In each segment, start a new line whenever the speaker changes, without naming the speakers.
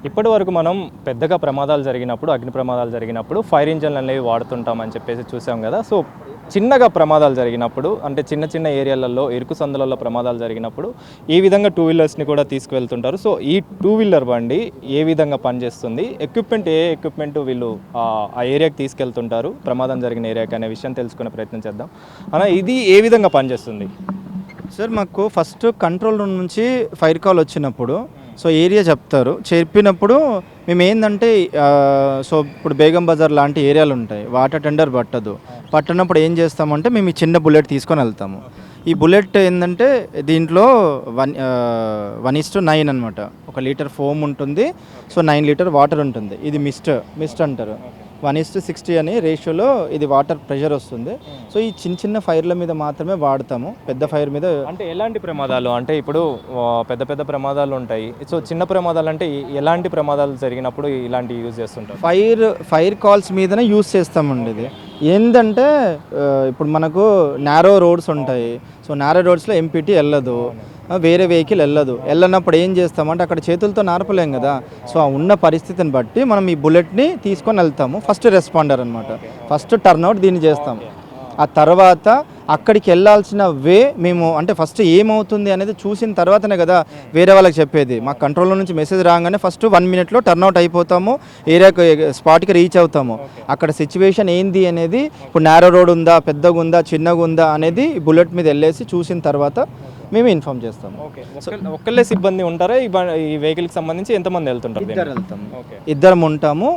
ఇప్పటి వరకు మనం పెద్దగా ప్రమాదాలు జరిగినప్పుడు, అగ్ని ప్రమాదాలు జరిగినప్పుడు ఫైర్ ఇంజన్లు అనేవి వాడుతుంటామని చెప్పేసి చూసాం కదా. సో చిన్నగా ప్రమాదాలు జరిగినప్పుడు, అంటే చిన్న చిన్న ఏరియాలలో ఇరుకు సందులలో ప్రమాదాలు జరిగినప్పుడు ఈ విధంగా టూ వీలర్స్ని కూడా తీసుకువెళ్తుంటారు. సో ఈ టూ వీలర్ బండి ఏ విధంగా పనిచేస్తుంది, ఏ ఎక్విప్మెంట్ వీళ్ళు ఆ ఏరియాకి తీసుకెళ్తుంటారు, ప్రమాదం జరిగిన ఏరియాకి అనే విషయం తెలుసుకునే ప్రయత్నం చేద్దాం. అలా ఇది ఏ విధంగా పనిచేస్తుంది?
సార్ మాకు ఫస్ట్ కంట్రోల్ రూమ్ నుంచి ఫైర్ కాల్ వచ్చినప్పుడు సో ఏరియా చెప్తారు. చెప్పినప్పుడు మేము ఏంటంటే సో ఇప్పుడు బేగం బజార్ లాంటి ఏరియాలు ఉంటాయి, వాటర్ టెండర్ పట్టనప్పుడు ఏం చేస్తామంటే మేము ఈ చిన్న బుల్లెట్ తీసుకొని వెళ్తాము. ఈ బుల్లెట్ ఏంటంటే దీంట్లో 1:9 అనమాట. 1 లీటర్ ఫోమ్ ఉంటుంది, సో 9 లీటర్ వాటర్ ఉంటుంది. ఇది మిస్ట్ అంటారు. 1:60 అని రేషియోలో ఇది వాటర్ ప్రెషర్ వస్తుంది. సో ఈ చిన్న చిన్న ఫైర్ల మీద మాత్రమే వాడతాము, పెద్ద ఫైర్ మీద
అంటే ఎలాంటి ప్రమాదాలు అంటే ఇప్పుడు పెద్ద పెద్ద ప్రమాదాలు ఉంటాయి. సో చిన్న ప్రమాదాలు అంటే ఎలాంటి ప్రమాదాలు జరిగినప్పుడు ఇలాంటి యూజ్ చేస్తుంటారు?
ఫైర్ కాల్స్ మీదనే యూజ్ చేస్తామండి. ఇది ఏంటంటే ఇప్పుడు మనకు నారో రోడ్స్ ఉంటాయి. సో నారో రోడ్స్లో ఎంపీటీ వెళ్ళదు, వేరే వెహికల్ వెళ్ళనప్పుడు ఏం చేస్తామంటే అక్కడ చేతులతో నార్పలేం కదా. సో ఆ ఉన్న పరిస్థితిని బట్టి మనం ఈ బుల్లెట్ని తీసుకొని వెళ్తాము. ఫస్ట్ రెస్పాండర్ అనమాట. ఫస్ట్ టర్న్అవుట్ దీన్ని చేస్తాము. ఆ తర్వాత అక్కడికి వెళ్ళాల్సిన మేము అంటే ఫస్ట్ ఏమవుతుంది అనేది చూసిన తర్వాతనే కదా వేరే వాళ్ళకి చెప్పేది. మా కంట్రోల్లో నుంచి మెసేజ్ రాగానే ఫస్ట్ 1 మినిట్లో టర్న్అవుట్ అయిపోతాము, ఏరియాకి స్పాట్కి రీచ్ అవుతాము. అక్కడ సిచ్యువేషన్ ఏంది అనేది, ఇప్పుడు నేరో రోడ్ ఉందా, పెద్దగా ఉందా, చిన్నగా ఉందా అనేది బుల్లెట్ మీద వెళ్ళేసి చూసిన తర్వాత మేము ఇన్ఫార్మ్ చేస్తాము.
ఒక్కళ్ళే సిబ్బంది ఉంటారా ఈ వెహికల్కి సంబంధించి? ఎంతమంది వెళ్తుంటారు?
ఇద్దరం ఉంటాము.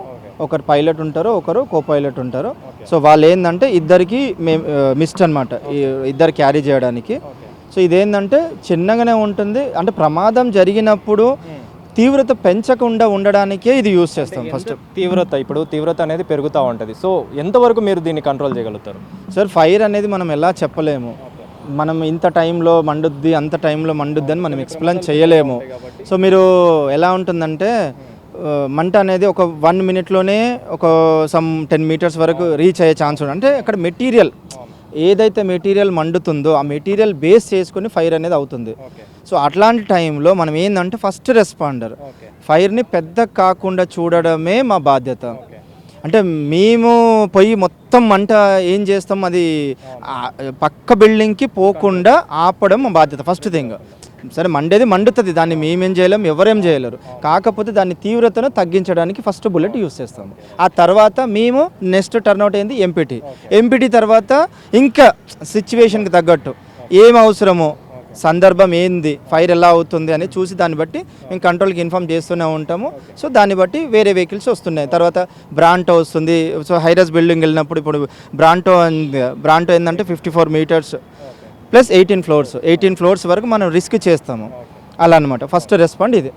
ఒకరు పైలట్ ఉంటారు, ఒకరు కో పైలట్ ఉంటారు. సో వాళ్ళు ఏంటంటే ఇద్దరికి మేము మిస్ట్ అనమాట, ఇద్దరు క్యారీ చేయడానికి. సో ఇదేంటంటే చిన్నగానే ఉంటుంది, అంటే ప్రమాదం జరిగినప్పుడు తీవ్రత పెంచకుండా ఉండడానికే ఇది యూజ్ చేస్తాం. ఫస్ట్
తీవ్రత అనేది పెరుగుతూ ఉంటుంది. సో ఎంతవరకు మీరు దీన్ని కంట్రోల్ చేయగలుగుతారు?
సార్ ఫైర్ అనేది మనం ఎలా చెప్పలేము. మనం ఇంత టైంలో మండుద్ది, అంత టైంలో మండుద్ది అని మనం ఎక్స్ప్లెయిన్ చేయలేము. సో మీరు ఎలా ఉంటుందంటే మంట అనేది ఒక 1 మినిట్లోనే ఒక 10 మీటర్స్ వరకు రీచ్ అయ్యే ఛాన్స్ ఉంది. అంటే అక్కడ ఏదైతే మెటీరియల్ మండుతుందో ఆ మెటీరియల్ బేస్ చేసుకుని ఫైర్ అనేది అవుతుంది. సో అట్లాంటి టైంలో మనం ఏంటంటే ఫస్ట్ రెస్పాండర్ ఫైర్ని పెద్ద కాకుండా చూడడమే మా బాధ్యత. అంటే మేము పోయి మొత్తం మంట ఏం చేస్తాం, అది పక్క బిల్డింగ్కి పోకుండా ఆపడం మా బాధ్యత ఫస్ట్ థింగ్. సరే మండేది మండుతుంది, దాన్ని మేమేం చేయలేం, ఎవరేం చేయలేరు. కాకపోతే దాని తీవ్రతను తగ్గించడానికి ఫస్ట్ బుల్లెట్ యూస్ చేస్తాము. ఆ తర్వాత మేము నెక్స్ట్ టర్న్అవుట్ అయింది ఎంపీటీ తర్వాత ఇంకా సిచ్యువేషన్కి తగ్గట్టు ఏం అవసరమో, సందర్భం ఏంది, ఫైర్ ఎలా అవుతుంది అని చూసి దాన్ని బట్టి మేము కంట్రోల్కి ఇన్ఫామ్ చేస్తూనే ఉంటాము. సో దాన్ని బట్టి వేరే వెహికల్స్ వస్తున్నాయి. తర్వాత బ్రాంటో వస్తుంది. సో హైరైజ్ బిల్డింగ్ వెళ్ళినప్పుడు ఇప్పుడు బ్రాంటో ఏంటంటే 54 మీటర్స్ ప్లస్ 18 ఫ్లోర్స్ వరకు మనం రిస్క్ చేస్తాము. అలా అనమాట. ఫస్ట్ రెస్పాండ్ ఇది.